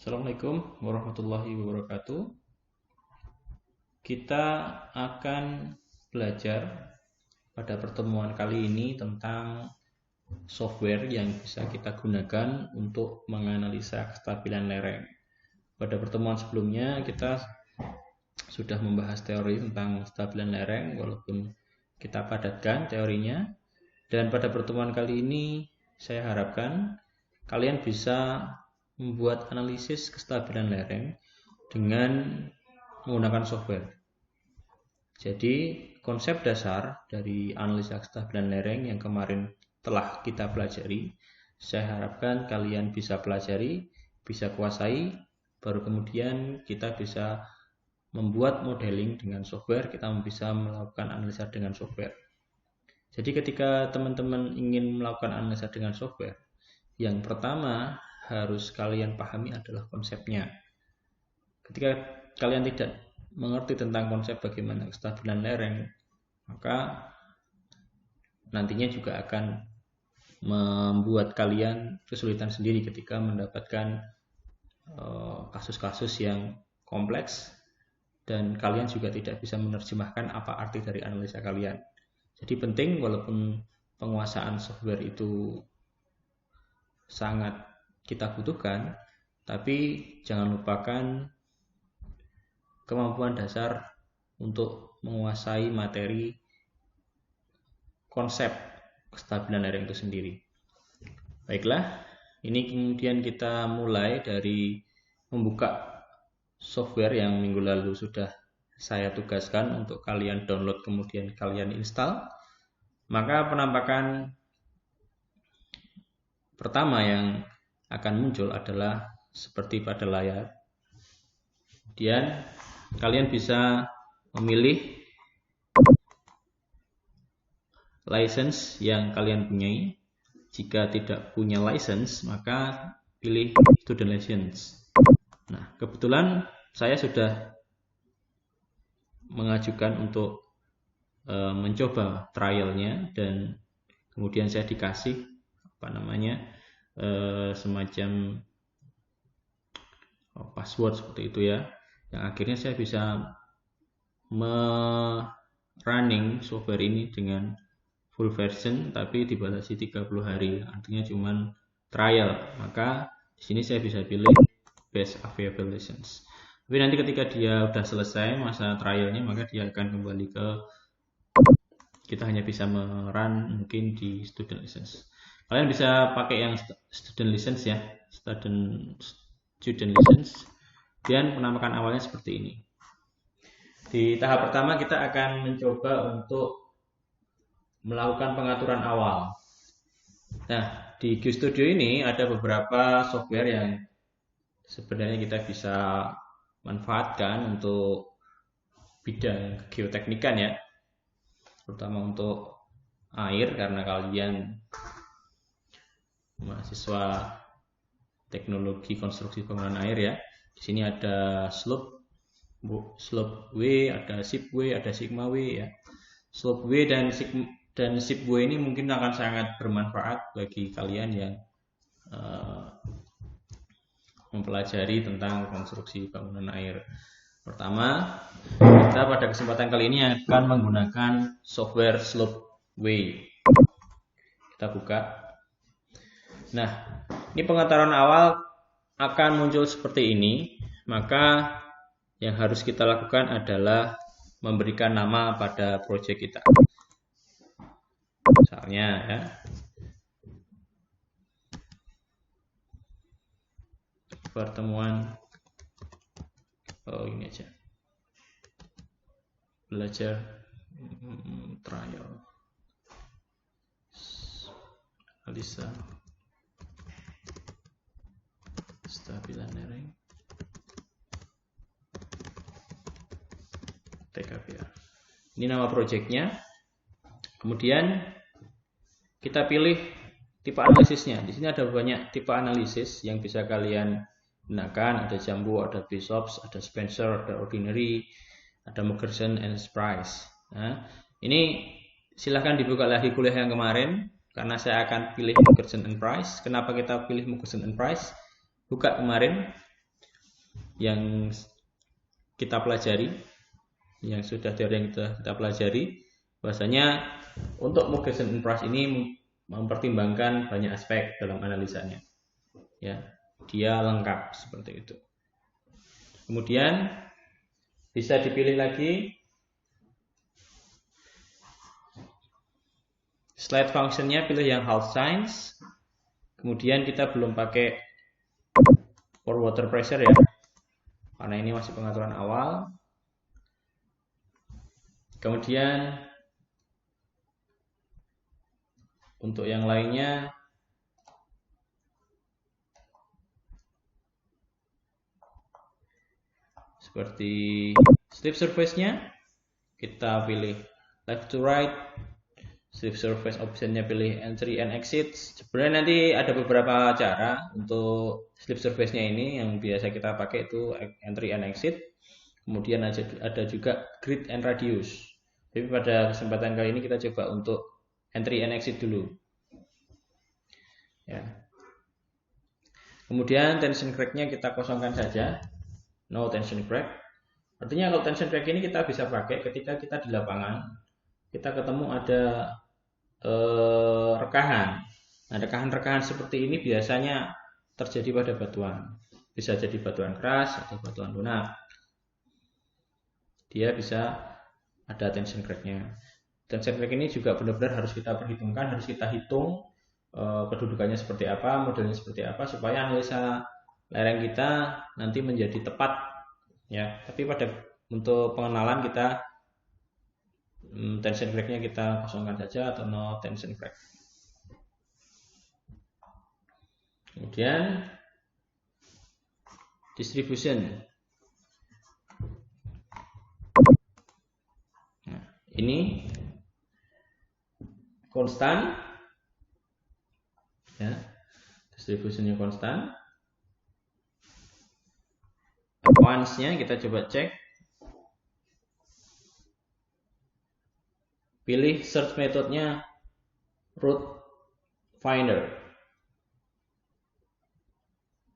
Assalamualaikum warahmatullahi wabarakatuh. Kita akan belajar pada pertemuan kali ini tentang software yang bisa kita gunakan untuk menganalisa kestabilan lereng. Pada pertemuan sebelumnya kita sudah membahas teori tentang kestabilan lereng, walaupun kita padatkan teorinya. Dan pada pertemuan kali ini saya harapkan kalian bisa membuat analisis kestabilan lereng dengan menggunakan software. Jadi konsep dasar dari analisa kestabilan lereng yang kemarin telah kita pelajari, saya harapkan kalian bisa pelajari, bisa kuasai, baru kemudian kita bisa membuat modeling dengan software, kita bisa melakukan analisa dengan software. Jadi ketika teman-teman ingin melakukan analisa dengan software, yang pertama harus kalian pahami adalah konsepnya. Ketika kalian tidak mengerti tentang konsep bagaimana kestabilan lereng, maka nantinya juga akan membuat kalian kesulitan sendiri ketika mendapatkan kasus-kasus yang kompleks dan kalian juga tidak bisa menerjemahkan apa arti dari analisa kalian. Jadi penting, walaupun penguasaan software itu sangat kita butuhkan, tapi jangan lupakan kemampuan dasar untuk menguasai materi konsep kestabilan lereng itu sendiri. Baiklah, ini kemudian kita mulai dari membuka software yang minggu lalu sudah saya tugaskan untuk kalian download kemudian kalian install. Maka penampakan pertama yang akan muncul adalah seperti pada layar. Kemudian kalian bisa memilih license yang kalian punyai. Jika tidak punya license, maka pilih student license. Nah, kebetulan saya sudah mengajukan untuk mencoba trialnya, dan kemudian saya dikasih semacam password seperti itu ya, yang akhirnya saya bisa running software ini dengan full version tapi dibatasi 30 hari, artinya cuman trial. Maka di sini saya bisa pilih best available license. Tapi nanti ketika dia sudah selesai masa trialnya, maka dia akan kembali ke kita hanya bisa merun mungkin di student license. Kalian bisa pakai yang student license ya, student license. Dan penampakan awalnya seperti ini. Di tahap pertama kita akan mencoba untuk melakukan pengaturan awal. Nah, di GeoStudio ini ada beberapa software yang sebenarnya kita bisa manfaatkan untuk bidang geoteknikan ya, terutama untuk air, karena kalian mahasiswa teknologi konstruksi bangunan air ya. Di sini ada slope W, ada sip W, ada sigma W ya. Slope W dan sip W ini mungkin akan sangat bermanfaat bagi kalian yang mempelajari tentang konstruksi bangunan air. Pertama, kita pada kesempatan kali ini akan menggunakan software slope W. Kita buka. Nah, ini pengetahuan awal akan muncul seperti ini. Maka yang harus kita lakukan adalah memberikan nama pada proyek kita. Misalnya ya, pertemuan ini aja, belajar trial analisa kestabilan lereng TKBR. Ini nama proyeknya. Kemudian kita pilih tipe analisisnya. Di sini ada banyak tipe analisis yang bisa kalian gunakan. Ada Jumbo, ada Bishops, ada Spencer, ada Ordinary, ada Muggerson and Price. Nah, ini silahkan dibuka lagi kuliah yang kemarin, karena saya akan pilih Muggerson and Price. Kenapa kita pilih Muggerson and Price? Buka kemarin. yang kita pelajari, yang sudah teori yang kita pelajari, bahwasanya untuk Moog-Gaussian inverse ini mempertimbangkan banyak aspek dalam analisanya. Ya, dia lengkap seperti itu. Kemudian bisa dipilih lagi slide functionnya, pilih yang half science. Kemudian kita belum pakai for water pressure ya, karena ini masih pengaturan awal. Kemudian untuk yang lainnya seperti slip surface-nya kita pilih left to right, slip surface option-nya pilih entry and exit. Sebenarnya nanti ada beberapa cara untuk slip surface-nya ini, yang biasa kita pakai itu entry and exit. Kemudian ada juga grid and radius. Tapi pada kesempatan kali ini kita coba untuk entry and exit dulu. Ya. Kemudian tension crack-nya kita kosongkan saja, no tension crack. Artinya kalau tension crack ini kita bisa pakai ketika kita di lapangan, kita ketemu ada rekahan. Nah, rekahan-rekahan seperti ini biasanya terjadi pada batuan. Bisa jadi batuan keras atau batuan lunak. Dia bisa ada tension crack-nya. Tension crack ini juga benar-benar harus kita perhitungkan, harus kita hitung kedudukannya seperti apa, modelnya seperti apa, supaya analisa lereng kita nanti menjadi tepat. Ya, tapi untuk pengenalan kita tension crack-nya kita kosongkan saja atau no tension crack. Kemudian distribution. Nah, ini konstan, ya, distributionnya konstan. Once-nya kita coba cek. Pilih search metodenya root finder.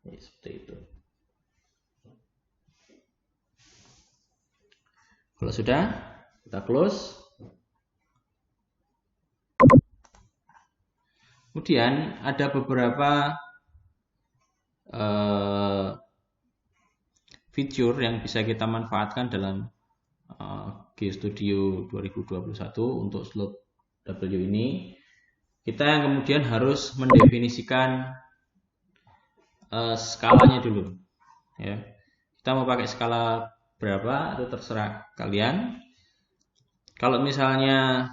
Ini seperti itu. Kalau sudah, kita close. Kemudian ada beberapa fitur yang bisa kita manfaatkan dalam GeoStudio 2021 untuk slope W ini. Kita yang kemudian harus mendefinisikan skalanya dulu. Ya. Kita mau pakai skala berapa itu terserah kalian. Kalau misalnya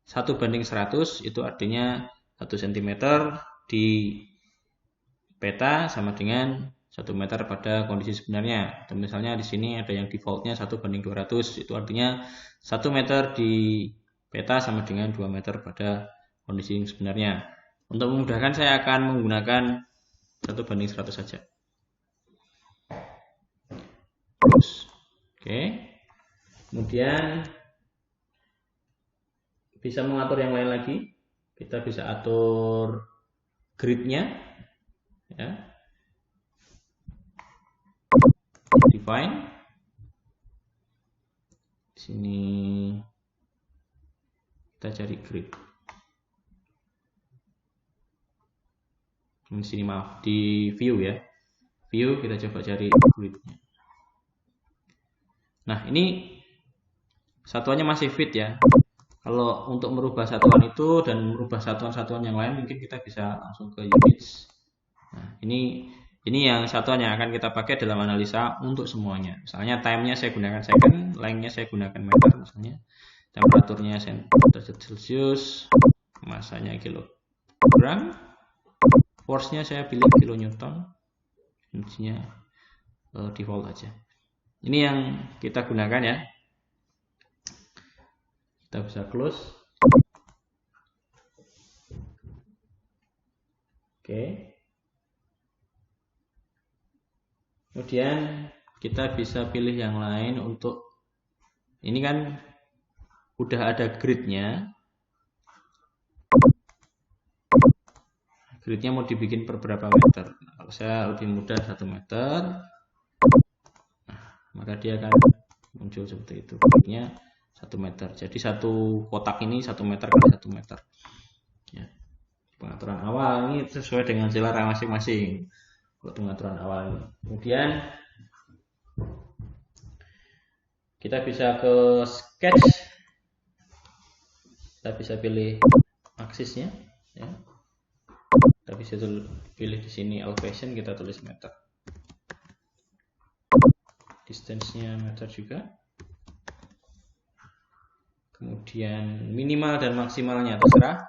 1:100 itu artinya 1 cm di peta sama dengan 1 meter pada kondisi sebenarnya. Atau misalnya di sini ada yang defaultnya 1:200, itu artinya 1 meter di peta sama dengan 2 meter pada kondisi sebenarnya. Untuk memudahkan saya akan menggunakan 1:100 saja. Oke. Kemudian bisa mengatur yang lain lagi. Kita bisa atur grid-nya, ya. Define. Di sini kita cari grid. Di sini maaf, di view ya. View kita coba cari grid-nya. Nah, ini satuannya masih fit ya. Kalau untuk merubah satuan itu dan merubah satuan-satuan yang lain, mungkin kita bisa langsung ke units. Nah, ini yang satuan yang akan kita pakai dalam analisa untuk semuanya. Misalnya time-nya saya gunakan second, length-nya saya gunakan meter misalnya. Temperaturnya derajat Celcius, masanya kilogram, force-nya saya pilih kilonewton, fungsinya default aja. Ini yang kita gunakan ya. Kita bisa close. Oke. Kemudian kita bisa pilih yang lain untuk ini kan udah ada gridnya. Gridnya mau dibikin per berapa meter. Kalau saya lebih mudah 1 meter. maka dia akan muncul seperti itu, bentuknya 1 meter. Jadi satu kotak ini 1 meter kali 1 meter. Ya. Pengaturan awal ini sesuai dengan selera masing-masing. Pengaturan awal ini. Kemudian kita bisa ke sketch. Kita bisa pilih aksisnya. Ya. Kita bisa pilih di sini elevation, kita tulis meter. Distance-nya meter juga. Kemudian minimal dan maksimalnya terserah.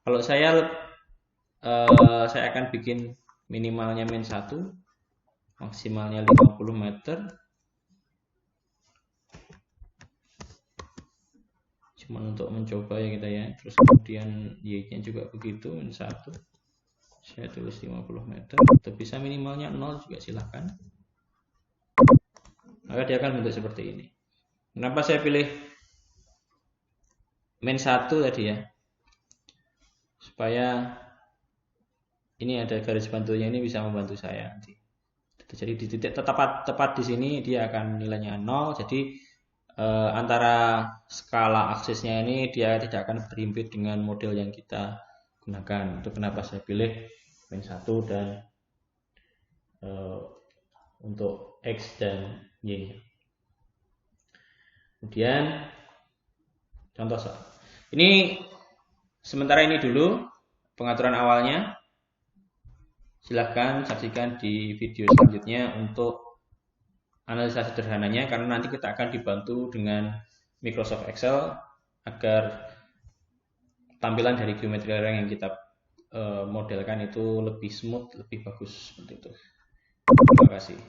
Kalau saya akan bikin minimalnya min 1, maksimalnya 50 meter. Cuman untuk mencoba ya kita ya. Terus kemudian y-nya juga begitu, min 1. Saya tulis 50 meter. Atau bisa minimalnya 0 juga silahkan. Maka dia akan bentuk seperti ini. Kenapa saya pilih min 1 tadi ya? Supaya ini ada garis bantunya, ini bisa membantu saya nanti. Jadi di titik tepat di sini dia akan nilainya 0. Jadi antara skala aksisnya ini dia tidak akan berhimpit dengan model yang kita gunakan. Itu kenapa saya pilih min 1 dan untuk X dan Y. Kemudian contoh soal. Ini sementara ini dulu pengaturan awalnya. Silahkan saksikan di video selanjutnya untuk analisa sederhananya, karena nanti kita akan dibantu dengan Microsoft Excel agar tampilan dari geometri lereng yang kita modelkan itu lebih smooth, lebih bagus seperti itu. Terima kasih.